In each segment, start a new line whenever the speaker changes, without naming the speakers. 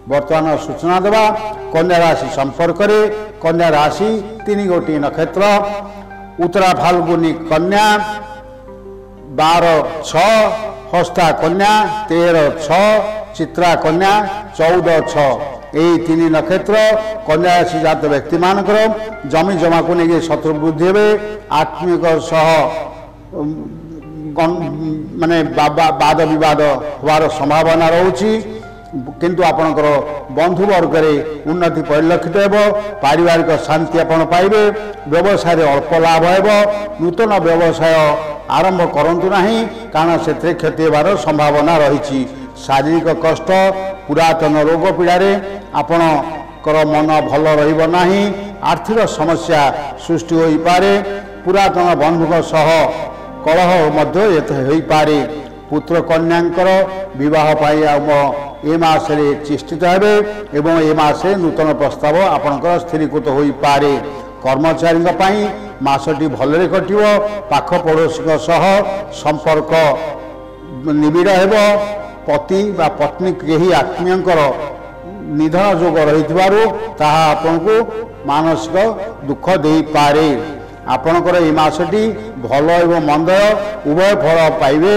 बर्तमान सूचना देवा कन्या राशि संपर्क में कन्या राशि 3 गोटी नक्षत्र उत्तरा फाल्गुनी कन्या 12/6 हस्ता कन्या 13/6 चित्रा कन्या 14/6 यही 3 नक्षत्र कन्या राशि जात व्यक्ति मानकर जमी जमा को लेकिन शत्रु वृद्धि हे आत्मिक सह माने वाद विवाद होवार संभावना रोची किंतु आपणकर बंधु वर्ग में उन्नति परिलक्षित हो पारिवारिक शांति आपण पाइबे व्यवसाय अल्प लाभ हो नूतन व्यवसाय आरंभ करंतु नहीं कारण से क्षति होवार संभावना रही शारीरिक कष्ट पुरातन रोग पीड़ारे आपणकर मन भल रहिबो नाही आर्थिक समस्या सृष्टि हो पारे पुरातन बंधुक सह कलह मध्य हो पारे पुत्र कन्यांकर विवाह पाई ए मासरे चेष्टित हेबे एवं ए मासे नूतन प्रस्ताव आपणकर स्थिरीकृत हो पारे कर्मचारी मासटी भलरे कटिवो पाख पड़ोशी सह संपर्क निबिड़ हेबो पति बा पत्नी केही आत्मीयंकर निधन जोग रही आपको मानसिक दुख दे पारे आपणकर ए मासटी भल एवं मंद उभय फल पाइबे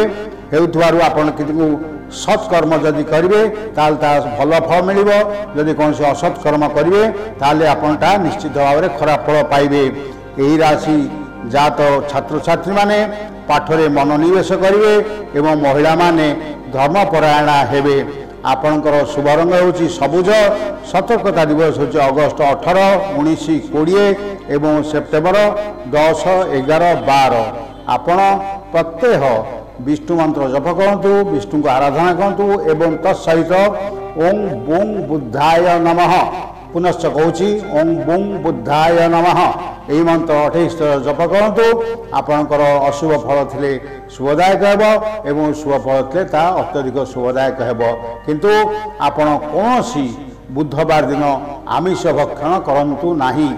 हेउथबारु आपण किन्तु सत्कर्म जदि करेंगे ताल भल फल मिल जदि कौन से असत्कर्म करेंगे ताल आपण निश्चित भाव में खराब फल पाइबे यही राशि जात छात्र छात्री माने पाठरे मनोनिवेश करेंगे एवं महिला माने धर्मपरायण हेबे आपणकर शुभ रंग होची सबुज सतर्कता दिवस होची अगस्त 18 19 20 एवं सेप्टेम्बर 10 11 12 आपण प्रत्येह विष्णु मंत्र जप करंतु विष्णु को आराधना करंतु एवं तत्सहित ओं बुं बुद्धाय नमः पुनश्च कहूँ ओं बुं बुद्धाय नमः यही मंत्र 28 जप करंतु आपणकर अशुभ फल थिले शुभदायक हेब एवं शुभ फल थिले ता अत्यधिक शुभदायक हेब किंतु आपण कौन बुधवार दिन आमिष भक्षण करंतु नाही।